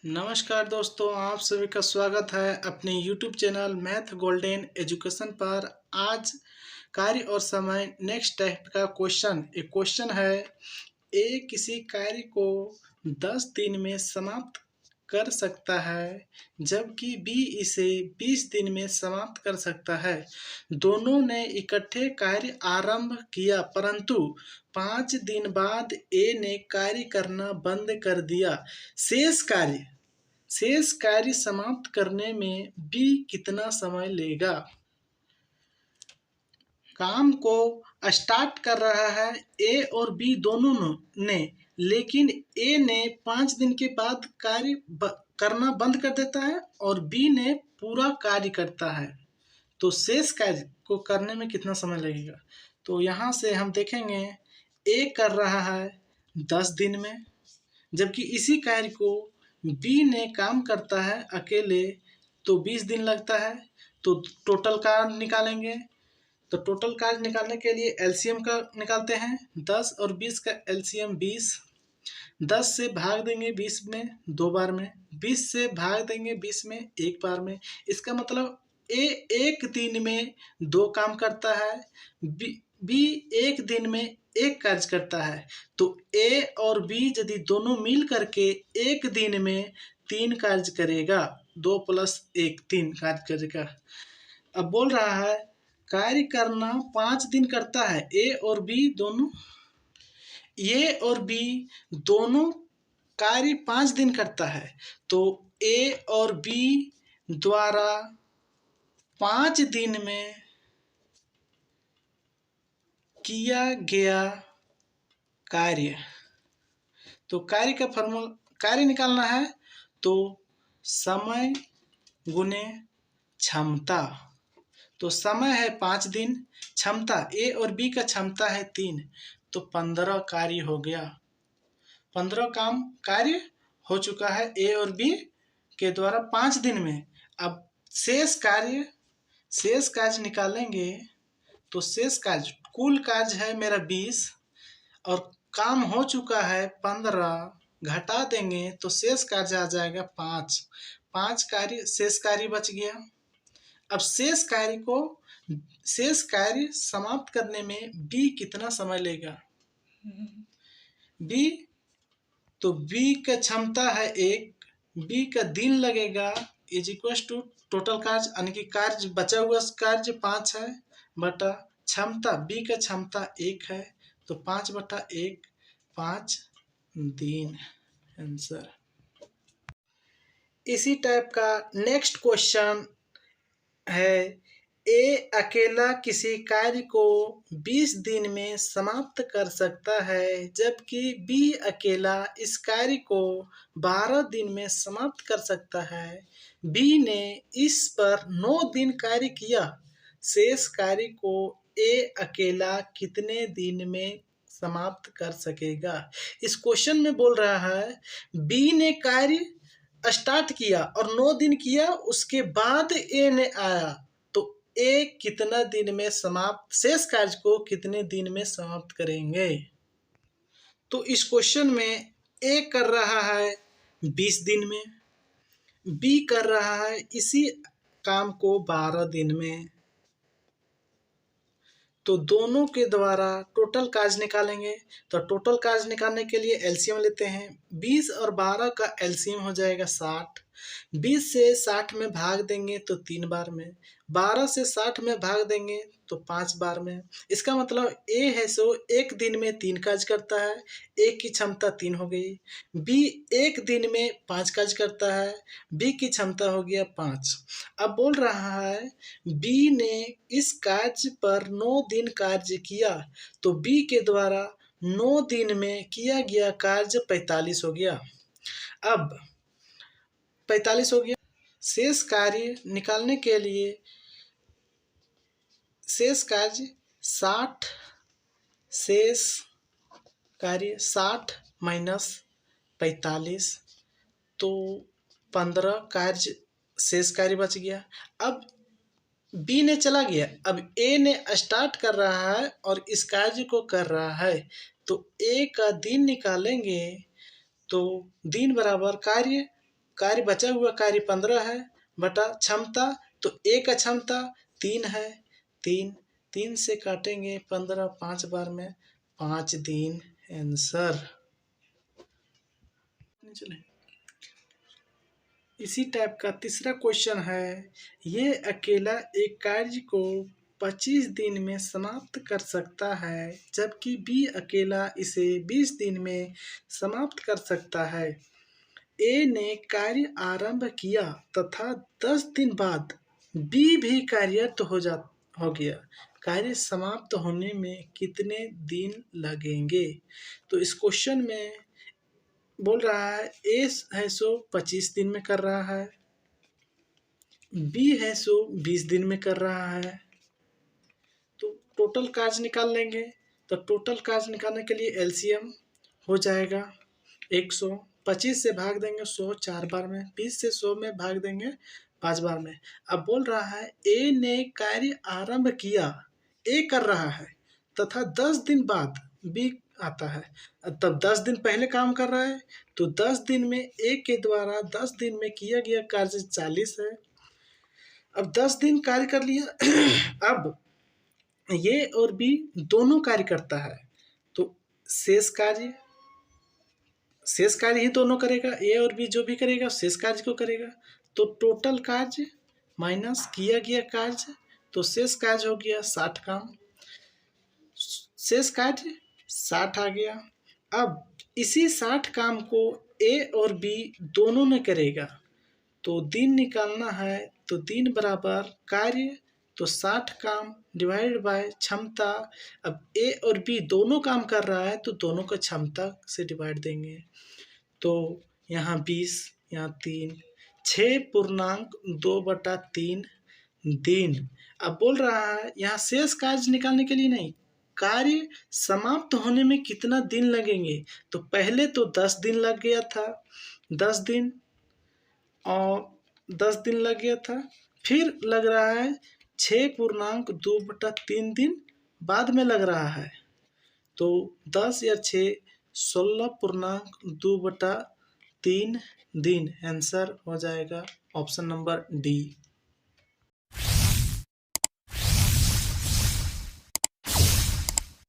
नमस्कार दोस्तों, आप सभी का स्वागत है अपने YouTube channel math golden education पर। आज कार्य और समय नेक्स्ट टाइप का एक क्वेश्चन है। ए किसी कार्य को 10 दिन में समाप्त कर सकता है, जबकि बी इसे 20 दिन में समाप्त कर सकता है। दोनों ने इकट्ठे कार्य आरंभ किया, परंतु 5 दिन बाद ए ने कार्य करना बंद कर दिया। शेष कार्य समाप्त करने में बी कितना समय लेगा? काम को स्टार्ट कर रहा है ए और बी दोनों ने, लेकिन ए ने 5 दिन के बाद करना बंद कर देता है और बी ने पूरा कार्य करता है। तो शेष कार्य को करने में कितना समय लगेगा? तो यहाँ से हम देखेंगे ए कर रहा है 10 दिन में, जबकि इसी कार्य को बी ने काम करता है अकेले तो 20 दिन लगता है। तो टोटल कार्य निकालेंगे। तो टोटल कार्य निकालने के लिए एलसीएम का निकालते हैं। 10 और 20 का एलसीएम 20। 10 से भाग देंगे 20 में 2 बार में, 20 से भाग देंगे 20 में 1 बार में। इसका मतलब ए एक दिन में 2 काम करता है, बी एक दिन में 1 कार्य करता है। तो ए और बी यदि दोनों मिल करके एक दिन में 3 कार्य करेगा, 2 + 1 3 कार्य करेगा। अब बोल रहा है कार्य करना 5 दिन करता है। ए और बी दोनों कार्य 5 दिन करता है। तो ए और बी द्वारा 5 दिन में किया गया कार्य, तो कार्य निकालना है। तो समय गुने क्षमता। तो समय है 5 दिन, क्षमता ए और बी का क्षमता है 3, तो 15 कार्य हो गया। 15 कार्य हो चुका है ए और बी के द्वारा 5 दिन में। अब शेष कार्य निकालेंगे। तो शेष कार्य, कुल कार्य है मेरा 20 और काम हो चुका है 15, घटा देंगे तो शेष कार्य आ जाएगा 5 कार्य शेष कार्य बच गया। अब शेष कार्य समाप्त करने में बी कितना समय लेगा? बी का क्षमता है 1, बी का दिन लगेगा = टोटल कार्य, यानी कि कार्य बचा हुआ कार्य 5 है बटा क्षमता, बी का क्षमता 1 है, तो 5/1 5 दिन आंसर। इसी टाइप का नेक्स्ट क्वेश्चन है। ए अकेला किसी कार्य को 20 दिन में समाप्त कर सकता है, जबकि बी अकेला इस कार्य को 12 दिन में समाप्त कर सकता है। बी ने इस पर 9 दिन कार्य किया। शेष कार्य को ए अकेला कितने दिन में समाप्त कर सकेगा? इस क्वेश्चन में बोल रहा है बी ने कार्य स्टार्ट किया और 9 दिन किया, उसके बाद ए ने आया, तो ए कितना दिन में शेष कार्य को कितने दिन में समाप्त करेंगे? तो इस क्वेश्चन में ए कर रहा है 20 दिन में, बी कर रहा है इसी काम को 12 दिन में। तो दोनों के द्वारा टोटल कार्य निकालेंगे। तो टोटल कार्य निकालने के लिए एलसीएम लेते हैं। 20 और 12 का एलसीएम हो जाएगा 60। 20 से 60 में भाग देंगे तो 3 बार में, 12 से 60 में भाग देंगे तो 5 बार में। इसका मतलब ए है सो एक दिन में 3 कार्य करता है, ए की क्षमता 3 हो गई। बी एक दिन में 5 कार्य करता है, बी की क्षमता हो गया 5। अब बोल रहा है बी ने इस कार्य पर 9 दिन कार्य किया, तो बी के द्वारा 9 दिन में किया गया कार्य 45 हो गया। अब 45 हो गया। शेष कार्य निकालने के लिए शेष कार्य 60, शेष कार्य 60 - 45, तो 15 कार्य शेष कार्य बच गया। अब बी ने चला गया, अब ए ने स्टार्ट कर रहा है और इस कार्य को कर रहा है, तो ए का दिन निकालेंगे। तो दिन बराबर कार्य कार्य बचा हुआ कार्य 15 है बटा क्षमता, तो ए का क्षमता 3 है, 3 से काटेंगे 15 5 बार में 5 दिन आंसर। चले इसी टाइप का तीसरा क्वेश्चन है, ये अकेला एक कार्य को 25 दिन में समाप्त कर सकता है जबकि बी अकेला इसे 20 दिन में समाप्त कर सकता है। ए ने कार्य आरंभ किया तथा 10 दिन बाद बी भी कार्यरत हो गया। कार्य समाप्त होने में कितने दिन लगेंगे? तो इस क्वेश्चन में बोल रहा है ए है सो 25 दिन में कर रहा है, बी है सो 20 दिन में कर रहा है। तो टोटल कार्य निकाल लेंगे। तो टोटल कार्य निकालने के लिए एलसीएम हो जाएगा 100, 25 से भाग देंगे 100 4 बार में, 20 से 100 में भाग देंगे 5 बार में। अब बोल रहा है ए ने कार्य आरंभ किया, ए कर रहा है तथा 10 दिन बाद बी आता है। तब 10 दिन पहले काम कर रहा है, तो 10 दिन में ए के द्वारा 10 दिन में किया गया कार्य 40 है। अब 10 दिन कार्य कर लिया अब ये और बी दोनों कार्य करता है, तो शेष कार्य ही दोनों करेगा, ए और बी जो भी करेगा शेष कार्य को करेगा। तो टोटल कार्य माइनस किया गया कार्य, तो शेष कार्य हो गया 60 काम, शेष कार्य 60 आ गया। अब इसी 60 काम को ए और बी दोनों ने करेगा, तो दिन निकालना है, तो दिन बराबर कार्य, तो 60 काम डिवाइड बाय क्षमता। अब ए और बी दोनों काम कर रहा है तो दोनों को क्षमता से डिवाइड देंगे, तो यहाँ 20 यहाँ 3 6.2/3 दिन। अब बोल रहा है यहाँ शेष कार्य निकालने के लिए नहीं, कार्य समाप्त होने में कितना दिन लगेंगे। तो पहले तो 10 दिन लग गया था, 10 दिन और 10 दिन लग गया था, फिर लग रहा है 6.2/3 दिन बाद में लग रहा है, तो 10 या 6 16.2/3 दिन। आंसर हो जाएगा ऑप्शन नंबर डी।